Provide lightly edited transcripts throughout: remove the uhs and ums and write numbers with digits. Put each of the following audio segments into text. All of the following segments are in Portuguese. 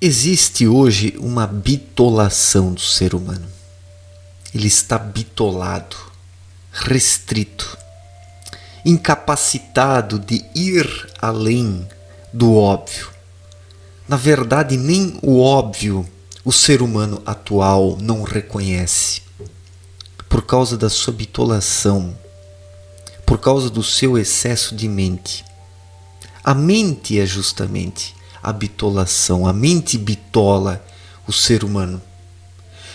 Existe hoje uma bitolação do ser humano. Ele está bitolado, restrito, incapacitado de ir além do óbvio. Na verdade, nem o óbvio o ser humano atual não reconhece, por causa da sua bitolação, por causa do seu excesso de mente. A mente é justamente a bitolação, a mente bitola o ser humano.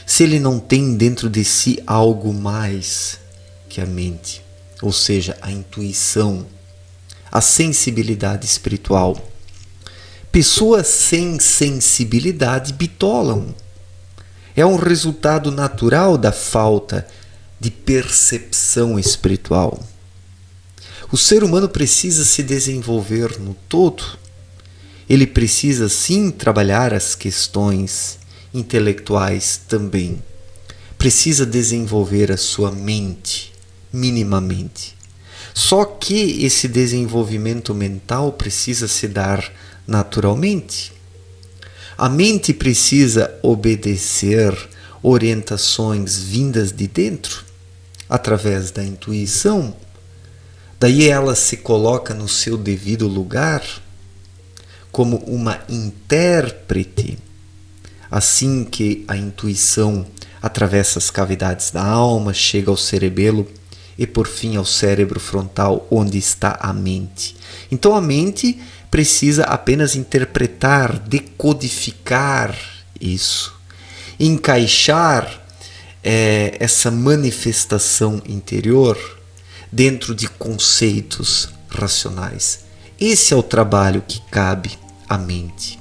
Se ele não tem dentro de si algo mais que a mente, ou seja, a intuição, a sensibilidade espiritual. Pessoas sem sensibilidade bitolam. É um resultado natural da falta de percepção espiritual. O ser humano precisa se desenvolver no todo. Ele precisa sim trabalhar as questões intelectuais também. Precisa desenvolver a sua mente minimamente. Só que esse desenvolvimento mental precisa se dar naturalmente. A mente precisa obedecer orientações vindas de dentro, através da intuição. Daí ela se coloca no seu devido lugar, como uma intérprete, assim que a intuição atravessa as cavidades da alma, chega ao cerebelo e por fim ao cérebro frontal, onde está a mente. Então a mente precisa apenas interpretar, decodificar isso, encaixar essa manifestação interior dentro de conceitos racionais. Esse é o trabalho que cabe à mente.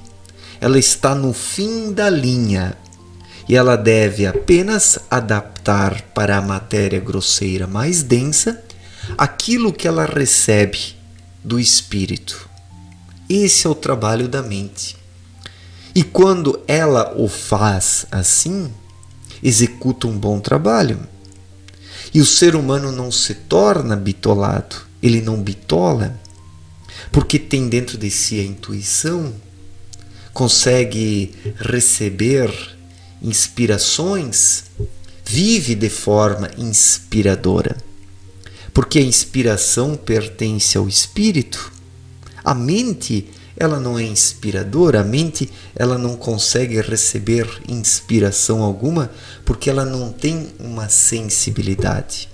Ela está no fim da linha e ela deve apenas adaptar para a matéria grosseira mais densa aquilo que ela recebe do espírito. Esse é o trabalho da mente. E quando ela o faz assim, executa um bom trabalho. E o ser humano não se torna bitolado, ele não bitola, porque tem dentro de si a intuição, consegue receber inspirações, vive de forma inspiradora. Porque a inspiração pertence ao espírito. A mente, ela não é inspiradora, a mente, ela não consegue receber inspiração alguma porque ela não tem uma sensibilidade.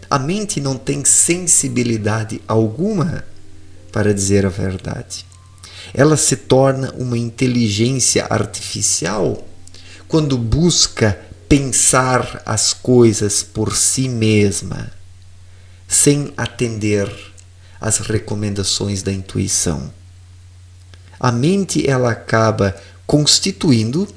A mente não tem sensibilidade alguma, para dizer a verdade. Ela se torna uma inteligência artificial quando busca pensar as coisas por si mesma, sem atender às recomendações da intuição. A mente, ela acaba constituindo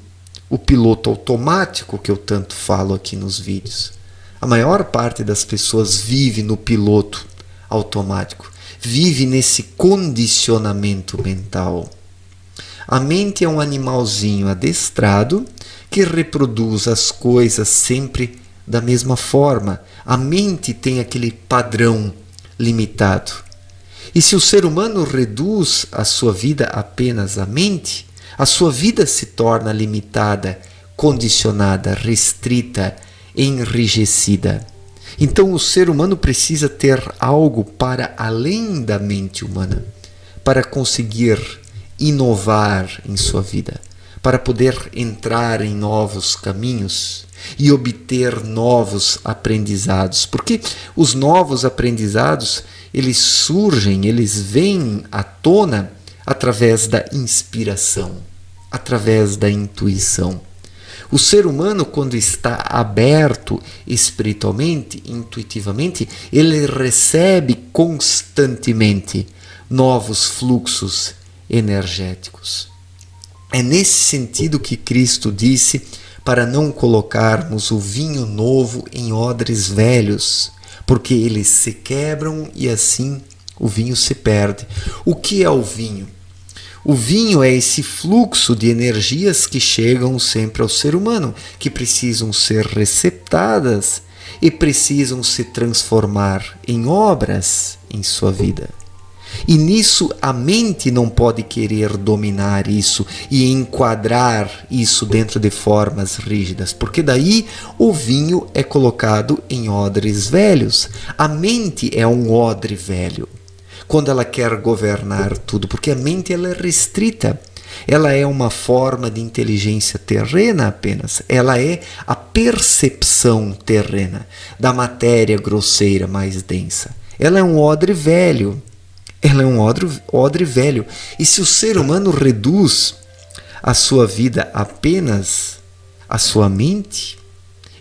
o piloto automático que eu tanto falo aqui nos vídeos. A maior parte das pessoas vive no piloto automático, vive nesse condicionamento mental. A mente é um animalzinho adestrado que reproduz as coisas sempre da mesma forma. A mente tem aquele padrão limitado. E se o ser humano reduz a sua vida apenas à mente, a sua vida se torna limitada, condicionada, restrita, enrijecida. Então o ser humano precisa ter algo para além da mente humana, para conseguir inovar em sua vida, para poder entrar em novos caminhos e obter novos aprendizados. Porque os novos aprendizados, eles surgem, eles vêm à tona através da inspiração, através da intuição. O ser humano, quando está aberto espiritualmente, intuitivamente, ele recebe constantemente novos fluxos energéticos. É nesse sentido que Cristo disse para não colocarmos o vinho novo em odres velhos, porque eles se quebram e assim o vinho se perde. O que é o vinho? O vinho é esse fluxo de energias que chegam sempre ao ser humano, que precisam ser receptadas e precisam se transformar em obras em sua vida. E nisso a mente não pode querer dominar isso e enquadrar isso dentro de formas rígidas, porque daí o vinho é colocado em odres velhos. A mente é um odre velho quando ela quer governar tudo, porque a mente ela é restrita. Ela é uma forma de inteligência terrena apenas. Ela é a percepção terrena da matéria grosseira mais densa. Ela é um odre velho. Ela é um odre velho. E se o ser humano reduz a sua vida apenas à sua mente,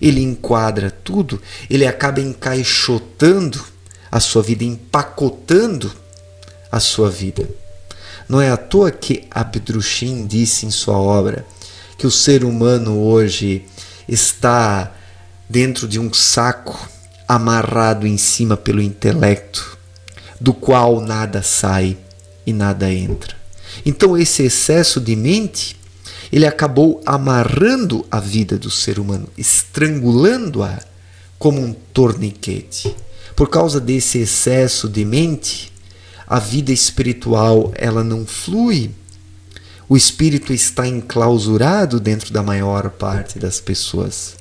ele enquadra tudo, ele acaba encaixotando a sua vida, empacotando a sua vida. Não é à toa que Abdrushim disse em sua obra que o ser humano hoje está dentro de um saco amarrado em cima pelo intelecto, do qual nada sai e nada entra. Então esse excesso de mente, ele acabou amarrando a vida do ser humano, estrangulando-a como um torniquete. Por causa desse excesso de mente, a vida espiritual ela não flui. O espírito está enclausurado dentro da maior parte das pessoas.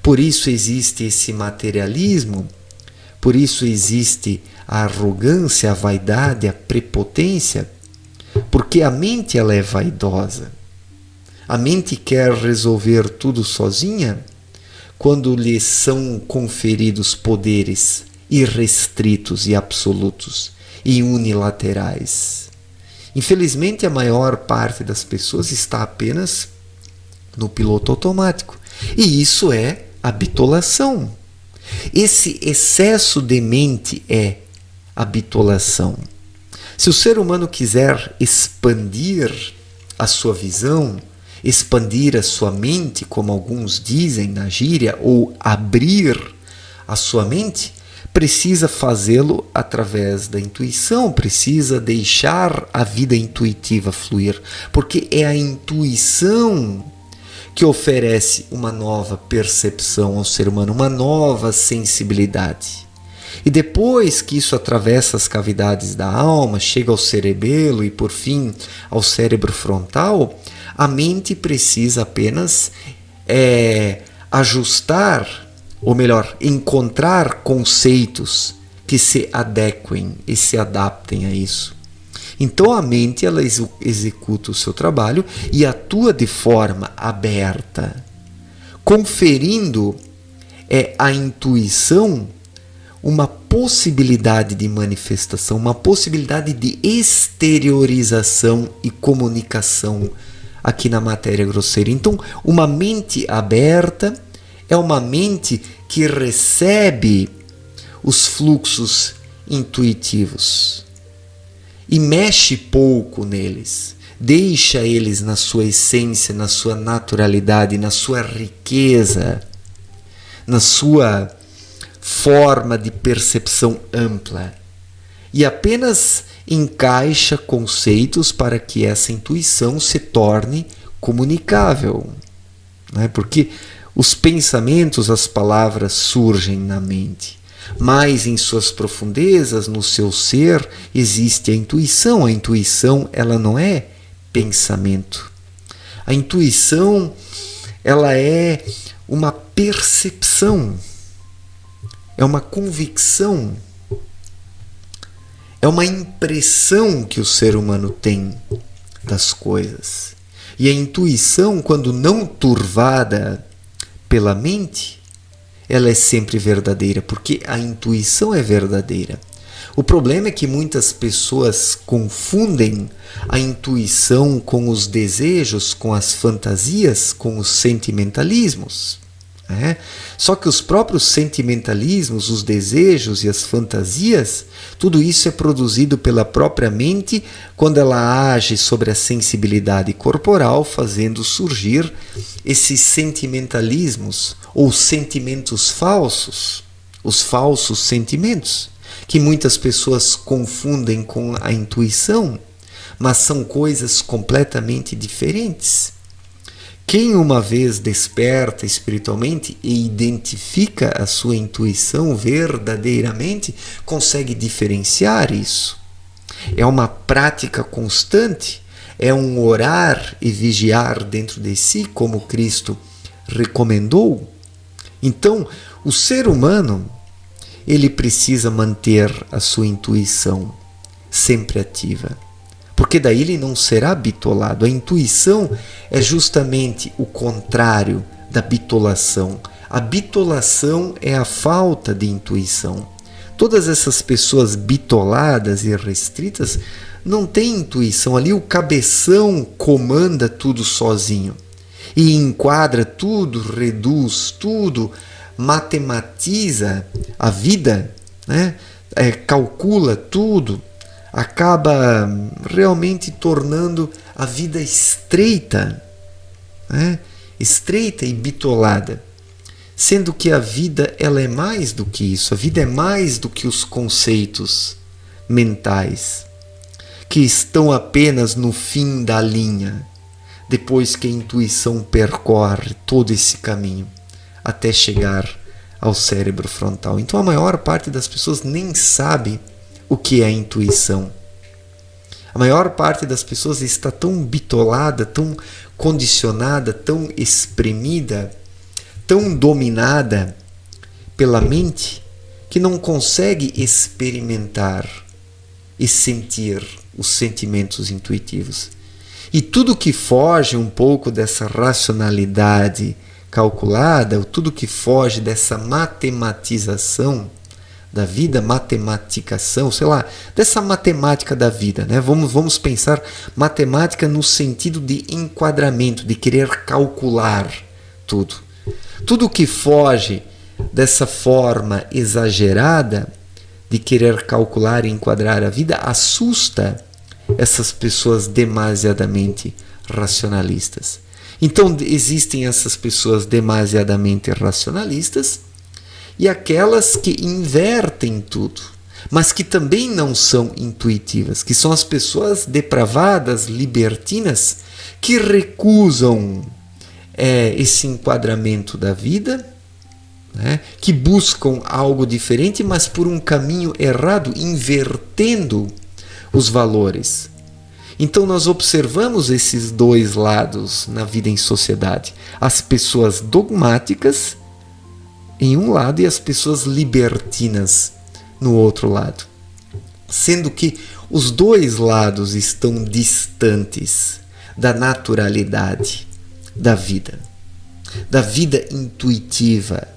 Por isso existe esse materialismo, por isso existe a arrogância, a vaidade, a prepotência, porque a mente ela é vaidosa. A mente quer resolver tudo sozinha quando lhe são conferidos poderes irrestritos e absolutos e unilaterais. Infelizmente, a maior parte das pessoas está apenas no piloto automático. E isso é a bitolação. Esse excesso de mente é a bitolação. Se o ser humano quiser expandir a sua visão, expandir a sua mente, como alguns dizem na gíria, ou abrir a sua mente, precisa fazê-lo através da intuição, precisa deixar a vida intuitiva fluir, porque é a intuição que oferece uma nova percepção ao ser humano, uma nova sensibilidade. E depois que isso atravessa as cavidades da alma, chega ao cerebelo e por fim ao cérebro frontal, a mente precisa apenas ajustar, ou melhor, encontrar conceitos que se adequem e se adaptem a isso. Então a mente ela executa o seu trabalho e atua de forma aberta, conferindo à intuição uma possibilidade de manifestação, uma possibilidade de exteriorização e comunicação aqui na matéria grosseira. Então, uma mente aberta é uma mente que recebe os fluxos intuitivos e mexe pouco neles, deixa eles na sua essência, na sua naturalidade, na sua riqueza, na sua forma de percepção ampla, e apenas encaixa conceitos para que essa intuição se torne comunicável, né? Porque os pensamentos, as palavras surgem na mente, mas em suas profundezas, no seu ser, existe a intuição. A intuição ela não é pensamento. A intuição ela é uma percepção, é uma convicção, é uma impressão que o ser humano tem das coisas. E a intuição, quando não turvada pela mente, ela é sempre verdadeira, porque a intuição é verdadeira. O problema é que muitas pessoas confundem a intuição com os desejos, com as fantasias, com os sentimentalismos. Só que os próprios sentimentalismos, os desejos e as fantasias, tudo isso é produzido pela própria mente quando ela age sobre a sensibilidade corporal, fazendo surgir esses sentimentalismos ou sentimentos falsos, os falsos sentimentos, que muitas pessoas confundem com a intuição, mas são coisas completamente diferentes. Quem uma vez desperta espiritualmente e identifica a sua intuição verdadeiramente, consegue diferenciar isso. É uma prática constante, é um orar e vigiar dentro de si, como Cristo recomendou. Então, o ser humano, ele precisa manter a sua intuição sempre ativa, porque daí ele não será bitolado. A intuição é justamente o contrário da bitolação. A bitolação é a falta de intuição. Todas essas pessoas bitoladas e restritas não têm intuição. Ali o cabeção comanda tudo sozinho e enquadra tudo, reduz tudo, matematiza a vida, né? Calcula tudo, acaba realmente tornando a vida estreita, né? Estreita e bitolada. Sendo que a vida, ela é mais do que isso. A vida é mais do que os conceitos mentais, que estão apenas no fim da linha, depois que a intuição percorre todo esse caminho até chegar ao cérebro frontal. Então a maior parte das pessoas nem sabe o que é a intuição. A maior parte das pessoas está tão bitolada, tão condicionada, tão espremida, tão dominada pela mente, que não consegue experimentar e sentir os sentimentos intuitivos. E tudo que foge um pouco dessa racionalidade calculada, tudo que foge dessa matematização da vida, matematicação, sei lá, dessa matemática da vida, né? Vamos pensar matemática no sentido de enquadramento, de querer calcular tudo. Tudo que foge dessa forma exagerada de querer calcular e enquadrar a vida assusta essas pessoas demasiadamente racionalistas. Então existem essas pessoas demasiadamente racionalistas e aquelas que invertem tudo, mas que também não são intuitivas, que são as pessoas depravadas, libertinas, que recusam esse enquadramento da vida, né? Que buscam algo diferente, mas por um caminho errado, invertendo os valores. Então nós observamos esses dois lados na vida em sociedade. As pessoas dogmáticas em um lado e as pessoas libertinas no outro lado. Sendo que os dois lados estão distantes da naturalidade da vida intuitiva,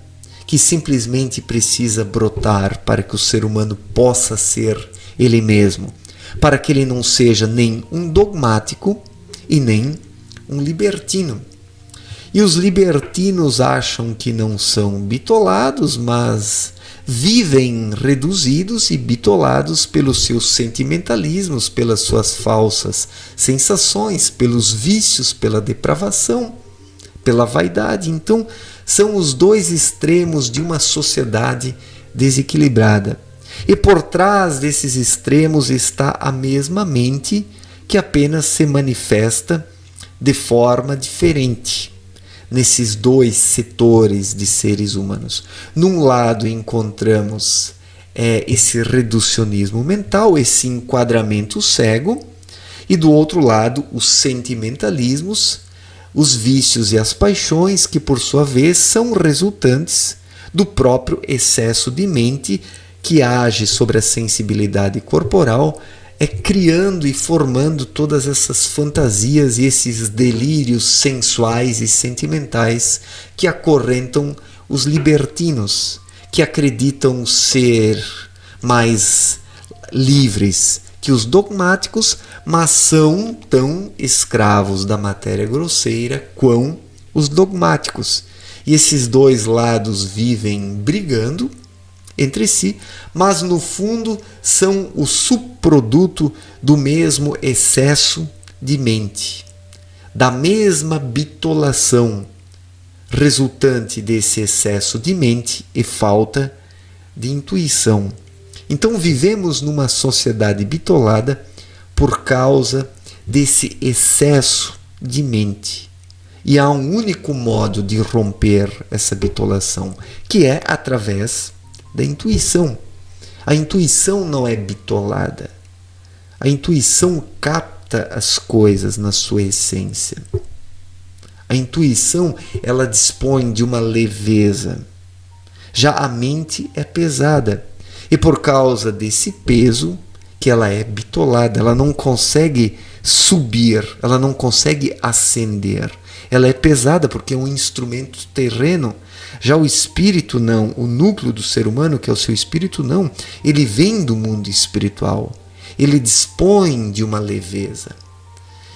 que simplesmente precisa brotar para que o ser humano possa ser ele mesmo, para que ele não seja nem um dogmático e nem um libertino. E os libertinos acham que não são bitolados, mas vivem reduzidos e bitolados pelos seus sentimentalismos, pelas suas falsas sensações, pelos vícios, pela depravação, pela vaidade. Então, são os dois extremos de uma sociedade desequilibrada. E por trás desses extremos está a mesma mente que apenas se manifesta de forma diferente nesses dois setores de seres humanos. Num lado encontramos esse reducionismo mental, esse enquadramento cego, e do outro lado os sentimentalismos, os vícios e as paixões, que por sua vez são resultantes do próprio excesso de mente que age sobre a sensibilidade corporal, criando e formando todas essas fantasias e esses delírios sensuais e sentimentais que acorrentam os libertinos, que acreditam ser mais livres que os dogmáticos, mas são tão escravos da matéria grosseira quão os dogmáticos. E esses dois lados vivem brigando entre si, mas no fundo são o subproduto do mesmo excesso de mente, da mesma bitolação resultante desse excesso de mente e falta de intuição. Então vivemos numa sociedade bitolada por causa desse excesso de mente. E há um único modo de romper essa bitolação, que é através da intuição. A intuição não é bitolada. A intuição capta as coisas na sua essência. A intuição, ela dispõe de uma leveza. Já a mente é pesada. E por causa desse peso, que ela é bitolada, ela não consegue subir, ela não consegue ascender. Ela é pesada porque é um instrumento terreno. Já o espírito não, o núcleo do ser humano, que é o seu espírito, não. Ele vem do mundo espiritual. Ele dispõe de uma leveza.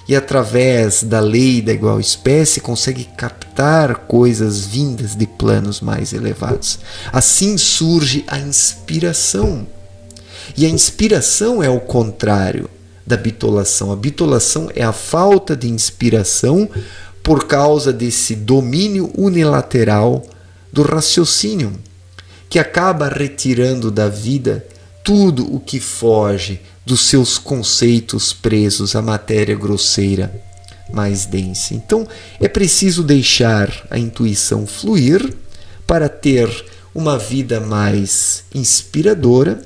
E através da lei da igual espécie consegue captar coisas vindas de planos mais elevados. Assim surge a inspiração. E a inspiração é o contrário da bitolação. A bitolação é a falta de inspiração por causa desse domínio unilateral do raciocínio, que acaba retirando da vida tudo o que foge dos seus conceitos presos à matéria grosseira mais densa. Então, é preciso deixar a intuição fluir para ter uma vida mais inspiradora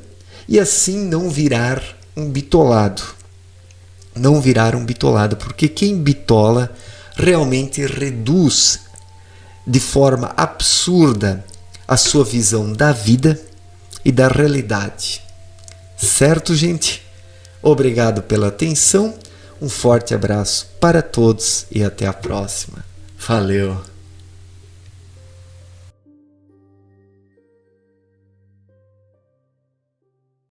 e assim não virar um bitolado. Não virar um bitolado, porque quem bitola realmente reduz de forma absurda a sua visão da vida e da realidade. Certo, gente? Obrigado pela atenção, um forte abraço para todos e até a próxima. Valeu!